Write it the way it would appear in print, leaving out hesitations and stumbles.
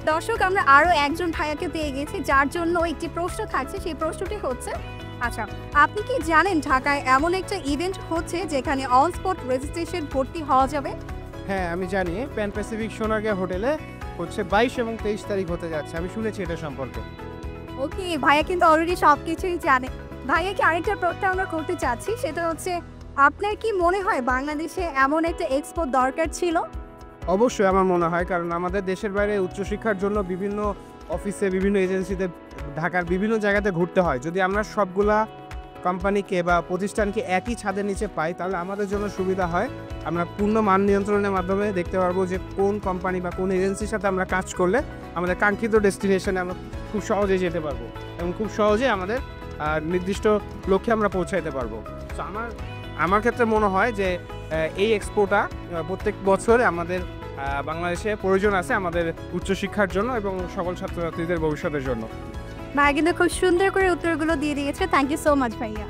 দর্শক আমরা আরো একজন ভাইয়াকে পেয়ে গেছি যার জন্য একটি প্রশ্ন থাকছে, সেই প্রশ্নটি হচ্ছে আচ্ছা, আপনি কি জানেন ঢাকায় এমন একটা ইভেন্ট হচ্ছে যেখানে অন স্পট রেজিস্ট্রেশন ভর্তি হওয়া যাবে? হ্যাঁ, আমি জানি প্যান প্যাসিফিক সোনারগাঁ হোটেলে হচ্ছে 22 এবং 23 তারিখ হতে যাচ্ছে। আমি শুনেছি এটা সম্পর্কে। ওকে, ভাইয়া কিন্তু অলরেডি সবকিছুই জানে। ভাইয়াকে আরেকটা প্রশ্ন আমরা করতে চাচ্ছি, সেটা হচ্ছে আপনার কি মনে হয় বাংলাদেশে এমন একটা এক্সপো দরকার ছিল? অবশ্যই আমার মনে হয়, কারণ আমাদের দেশের বাইরে উচ্চশিক্ষার জন্য বিভিন্ন অফিসে, বিভিন্ন এজেন্সিতে, ঢাকার বিভিন্ন জায়গাতে ঘুরতে হয়। যদি আমরা সবগুলা কোম্পানিকে বা প্রতিষ্ঠানকে একই ছাদের নিচে পাই, তাহলে আমাদের জন্য সুবিধা হয়। আমরা পূর্ণ মান নিয়ন্ত্রণের মাধ্যমে দেখতে পারবো যে কোন কোম্পানি বা কোন এজেন্সির সাথে আমরা কাজ করলে আমাদের কাঙ্ক্ষিত ডেস্টিনেশনে আমরা খুব সহজে যেতে পারবো এবং খুব সহজে আমাদের নির্দিষ্ট লক্ষ্যে আমরা পৌঁছাইতে পারবো। তো আমার ক্ষেত্রে মনে হয় যে এই এক্সপোটা প্রত্যেক বছরে আমাদের বাংলাদেশে প্রয়োজন আছে আমাদের উচ্চশিক্ষার জন্য এবং সকল ছাত্রছাত্রীদের ভবিষ্যতের জন্য। ভাইয়া কিন্তু খুব সুন্দর করে উত্তরগুলো দিয়ে দিয়েছে। থ্যাংক ইউ সো মাচ ভাইয়া।